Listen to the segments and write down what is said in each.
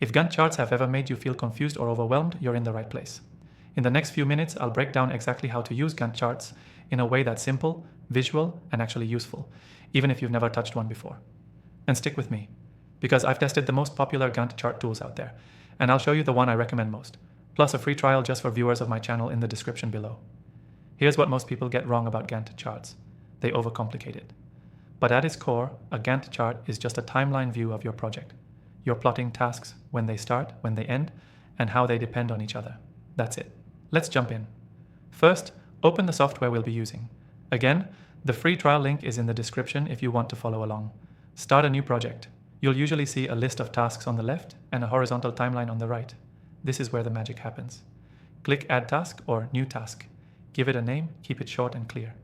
If Gantt charts have ever made you feel confused or overwhelmed, you're in the right place. In the next few minutes, I'll break down exactly how to use Gantt charts in a way that's simple, visual, and actually useful, even if you've never touched one before. And stick with me, because I've tested the most popular Gantt chart tools out there, and I'll show you the one I recommend most, plus a free trial just for viewers of my channel in the description below. Here's what most people get wrong about Gantt charts. They overcomplicate it. But at its core, a Gantt chart is just a timeline view of your project. You're plotting tasks, when they start, when they end, and how they depend on each other. That's it. Let's jump in. First, open the software we'll be using. Again, the free trial link is in the description if you want to follow along. Start a new project. You'll usually see a list of tasks on the left and a horizontal timeline on the right. This is where the magic happens. Click Add Task or New Task. Give it a name, keep it short and clear.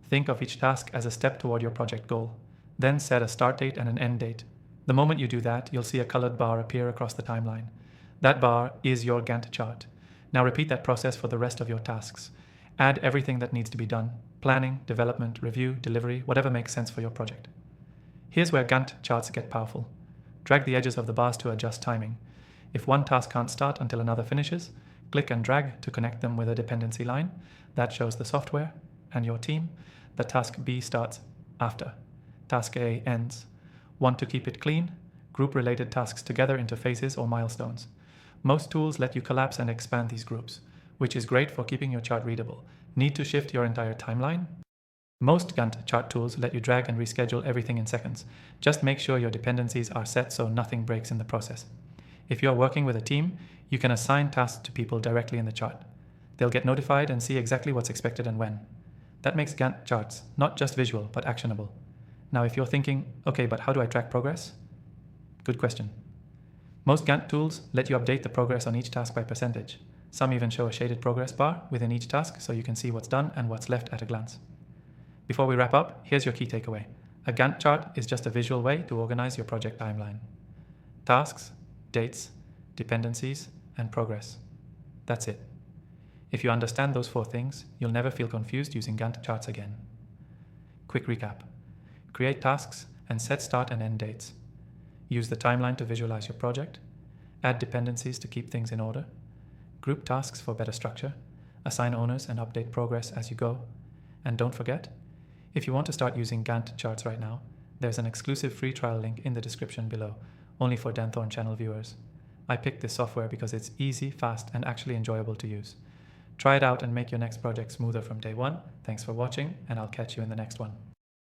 Think of each task as a step toward your project goal. Then set a start date and an end date. The moment you do that, you'll see a colored bar appear across the timeline. That bar is your Gantt chart. Now repeat that process for the rest of your tasks. Add everything that needs to be done: planning, development, review, delivery, whatever makes sense for your project. Here's where Gantt charts get powerful. Drag the edges of the bars to adjust timing. If one task can't start until another finishes, click and drag to connect them with a dependency line. That shows the software and your team that task B starts after task A ends. Want to keep it clean? Group related tasks together into phases or milestones. Most tools let you collapse and expand these groups, which is great for keeping your chart readable. Need to shift your entire timeline? Most Gantt chart tools let you drag and reschedule everything in seconds. Just make sure your dependencies are set so nothing breaks in the process. If you're working with a team, you can assign tasks to people directly in the chart. They'll get notified and see exactly what's expected and when. That makes Gantt charts not just visual, but actionable. Now, if you're thinking, okay, but how do I track progress? Good question. Most Gantt tools let you update the progress on each task by percentage. Some even show a shaded progress bar within each task so you can see what's done and what's left at a glance. Before we wrap up, here's your key takeaway. A Gantt chart is just a visual way to organize your project timeline. Tasks, dates, dependencies, and progress. That's it. If you understand those 4 things, you'll never feel confused using Gantt charts again. Quick recap. Create tasks and set start and end dates. Use the timeline to visualize your project. Add dependencies to keep things in order. Group tasks for better structure. Assign owners and update progress as you go. And don't forget, if you want to start using Gantt charts right now, there's an exclusive free trial link in the description below, only for Dan Thorne channel viewers. I picked this software because it's easy, fast, and actually enjoyable to use. Try it out and make your next project smoother from day one. Thanks for watching, and I'll catch you in the next one.